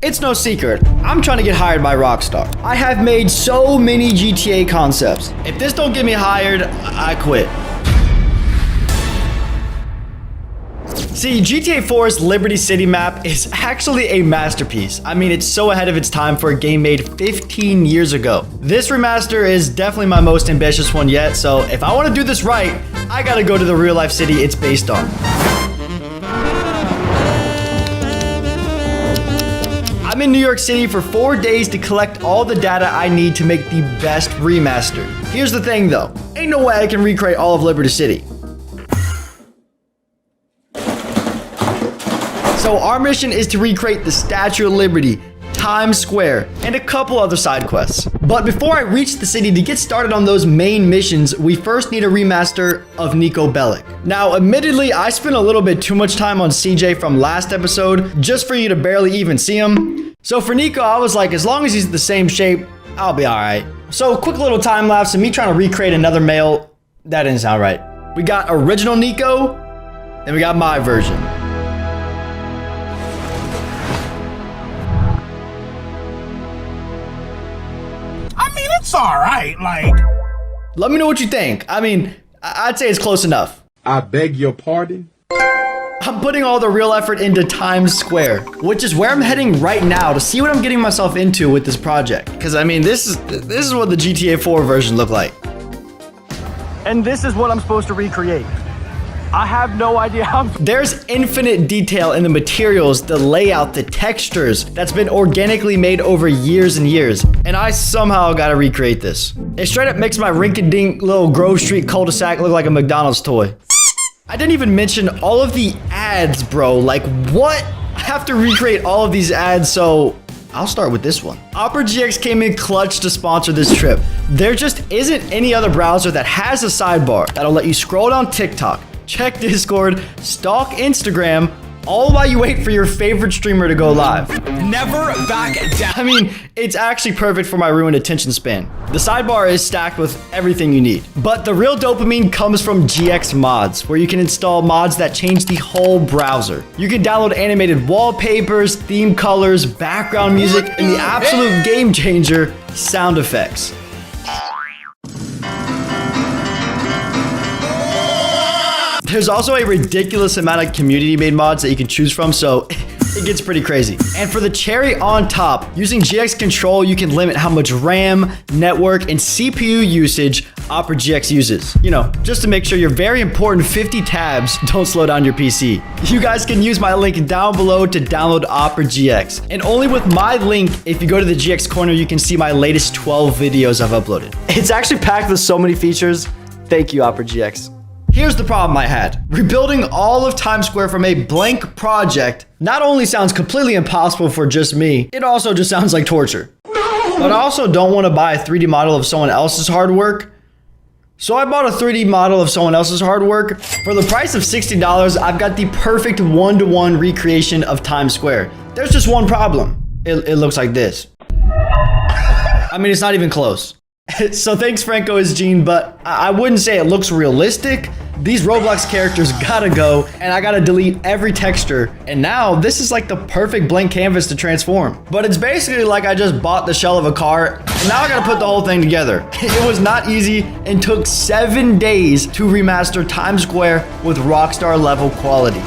It's no secret, I'm trying to get hired by Rockstar. I have made so many GTA concepts. If this don't get me hired, I quit. See, GTA 4's Liberty City map is actually a masterpiece. I mean, it's so ahead of its time for a game made 15 years ago. This remaster is definitely my most ambitious one yet, so if I want to do this right, I gotta go to the real life city it's based on. I'm in New York City for 4 days to collect all the data I need to make the best remaster. Here's the thing though, ain't no way I can recreate all of Liberty City. So our mission is to recreate the Statue of Liberty, Times Square, and a couple other side quests. But before I reach the city to get started on those main missions, we first need a remaster of Niko Bellic. Now, admittedly, I spent a little bit too much time on CJ from last episode, just for you to barely even see him. So for Niko, I was like, as long as he's the same shape, I'll be all right. So quick little time lapse of me trying to recreate another male. That didn't sound right. We got original Niko, and we got my version. It's all right, like. Let me know what you think. I mean, I'd say it's close enough. I beg your pardon? I'm putting all the real effort into Times Square, which is where I'm heading right now to see what I'm getting myself into with this project. Because I mean, this is what the GTA 4 version looked like. And this is what I'm supposed to recreate. I have no idea how. There's infinite detail in the materials, the layout, the textures that's been organically made over years and years. And I somehow gotta recreate this. It straight up makes my rink-a-dink little Grove Street cul-de-sac look like a McDonald's toy. I didn't even mention all of the ads, bro. Like what? I have to recreate all of these ads, so I'll start with this one. Opera GX came in clutch to sponsor this trip. There just isn't any other browser that has a sidebar that'll let you scroll down TikTok, check Discord, stalk Instagram, all while you wait for your favorite streamer to go live. Never back down. I mean, it's actually perfect for my ruined attention span. The sidebar is stacked with everything you need. But the real dopamine comes from GX mods, where you can install mods that change the whole browser. You can download animated wallpapers, theme colors, background music, and the absolute game changer, sound effects. There's also a ridiculous amount of community-made mods that you can choose from, so it gets pretty crazy. And for the cherry on top, using GX Control, you can limit how much RAM, network, and CPU usage Opera GX uses. You know, just to make sure your very important 50 tabs don't slow down your PC. You guys can use my link down below to download Opera GX. And only with my link, if you go to the GX corner, you can see my latest 12 videos I've uploaded. It's actually packed with so many features. Thank you, Opera GX. Here's the problem I had. Rebuilding all of Times Square from a blank project not only sounds completely impossible for just me, it also just sounds like torture. No! But I also don't want to buy a 3D model of someone else's hard work. So I bought a 3D model of someone else's hard work. For the price of $60, I've got the perfect one-to-one recreation of Times Square. There's just one problem. It looks like this. I mean, it's not even close. So thanks Franco as Gene, but I wouldn't say it looks realistic. These Roblox characters gotta go, and I gotta delete every texture. And now this is like the perfect blank canvas to transform. But it's basically like I just bought the shell of a car, and now I gotta put the whole thing together. It was not easy and took 7 days to remaster Times Square with Rockstar level quality.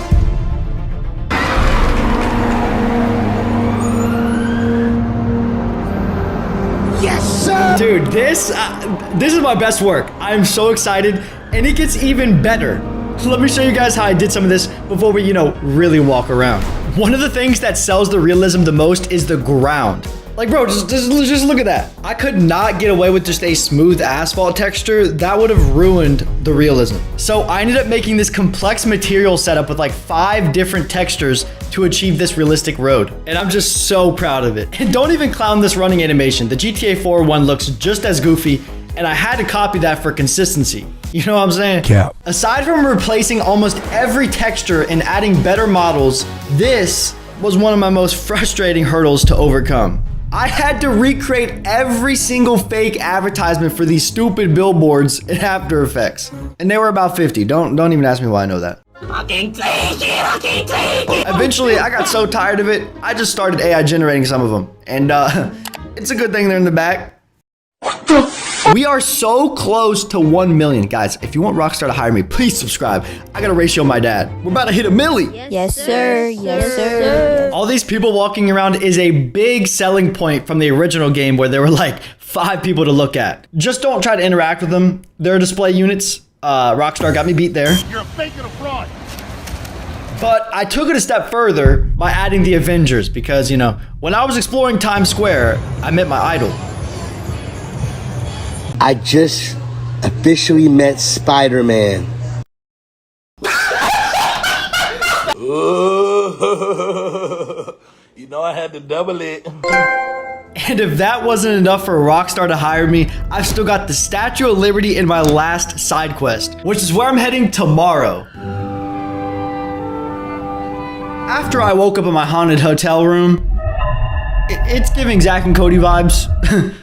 Yes, sir. Dude, this is my best work. I'm so excited, and it gets even better. Let me show you guys how I did some of this before we, really walk around. One of the things that sells the realism the most is the ground. Like, bro, just look at that. I could not get away with just a smooth asphalt texture. That would have ruined the realism. So I ended up making this complex material setup with like 5 different textures to achieve this realistic road. And I'm just so proud of it. And don't even clown this running animation. The GTA 4 one looks just as goofy, and I had to copy that for consistency. You know what I'm saying? Cap. Aside from replacing almost every texture and adding better models, this was one of my most frustrating hurdles to overcome. I had to recreate every single fake advertisement for these stupid billboards in After Effects. And they were about 50. Don't even ask me why I know that. Eventually, I got so tired of it, I just started AI generating some of them. And it's a good thing they're in the back. We are so close to 1 million. Guys, if you want Rockstar to hire me, please subscribe. I got a ratio of my dad. We're about to hit 1 million. Yes, sir. Yes, sir. All these people walking around is a big selling point from the original game where there were like 5 people to look at. Just don't try to interact with them. They're display units. Rockstar got me beat there. You're a fake and a fraud. But I took it a step further by adding the Avengers because, you know, when I was exploring Times Square, I met my idol. I just officially met Spider-Man. You know I had to double it. And if that wasn't enough for Rockstar to hire me, I've still got the Statue of Liberty in my last side quest, which is where I'm heading tomorrow. After I woke up in my haunted hotel room, it's giving Zach and Cody vibes.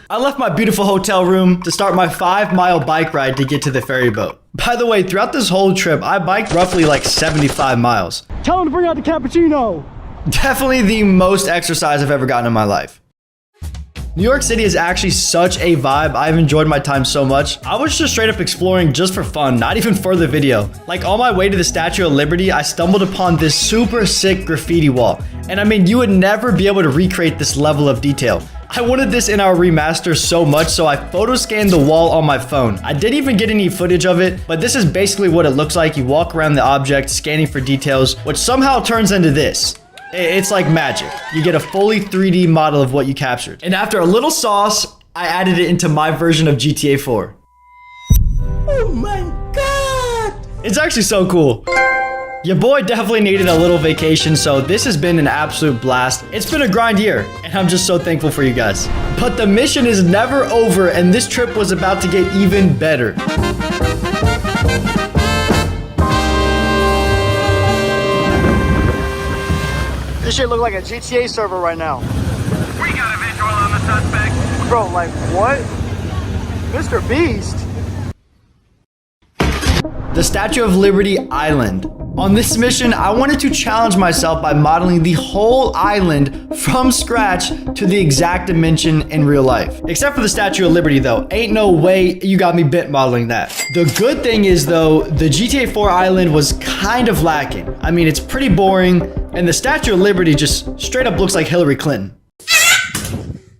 I left my beautiful hotel room to start my 5-mile bike ride to get to the ferry boat. By the way, throughout this whole trip, I biked roughly like 75 miles. Tell him to bring out the cappuccino. Definitely the most exercise I've ever gotten in my life. New York City is actually such a vibe. I've enjoyed my time so much. I was just straight up exploring just for fun, not even for the video. Like on my way to the Statue of Liberty, I stumbled upon this super sick graffiti wall. And I mean, you would never be able to recreate this level of detail. I wanted this in our remaster so much, so I photo scanned the wall on my phone. I didn't even get any footage of it, but this is basically what it looks like. You walk around the object, scanning for details, which somehow turns into this. It's like magic. You get a fully 3D model of what you captured. And after a little sauce, I added it into my version of GTA 4. Oh my God! It's actually so cool. Your boy definitely needed a little vacation, so this has been an absolute blast. It's been a grind year, and I'm just so thankful for you guys. But the mission is never over, and this trip was about to get even better. This shit look like a GTA server right now. We got a visual on the suspect. Bro, like what? Mr. Beast? The Statue of Liberty Island. On this mission, I wanted to challenge myself by modeling the whole island from scratch to the exact dimension in real life. Except for the Statue of Liberty though. Ain't no way you got me bent modeling that. The good thing is though, the GTA 4 island was kind of lacking. I mean, it's pretty boring, and the Statue of Liberty just straight up looks like Hillary Clinton.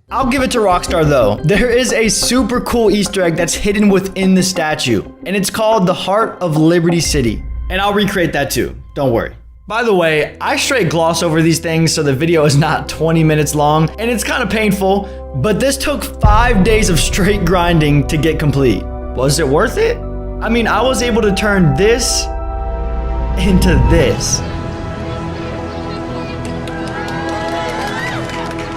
I'll give it to Rockstar though. There is a super cool Easter egg that's hidden within the statue, and it's called the Heart of Liberty City. And I'll recreate that too, don't worry. By the way, I straight gloss over these things so the video is not 20 minutes long, and it's kind of painful, but this took 5 days of straight grinding to get complete. Was it worth it? I mean, I was able to turn this into this.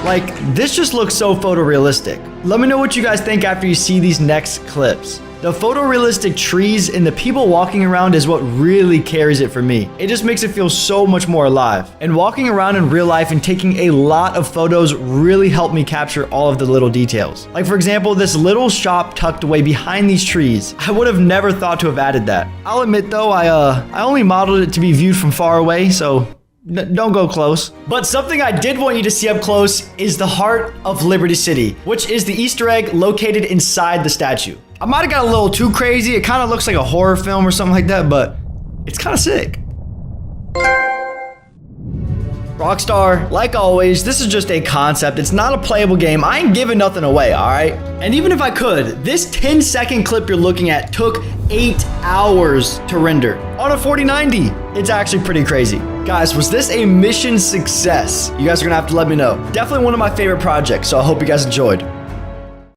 Like, this just looks so photorealistic. Let me know what you guys think after you see these next clips. The photorealistic trees and the people walking around is what really carries it for me. It just makes it feel so much more alive. And walking around in real life and taking a lot of photos really helped me capture all of the little details. Like for example, this little shop tucked away behind these trees. I would have never thought to have added that. I'll admit though, I only modeled it to be viewed from far away, so don't go close. But something I did want you to see up close is the Heart of Liberty City, which is the Easter egg located inside the statue. I might have got a little too crazy. It kind of looks like a horror film or something like that, but it's kind of sick. Rockstar, like always, this is just a concept. It's not a playable game. I ain't giving nothing away, all right? And even if I could, this 10-second clip you're looking at took 8 hours to render on a 4090. It's actually pretty crazy. Guys, was this a mission success? You guys are gonna have to let me know. Definitely one of my favorite projects, so I hope you guys enjoyed.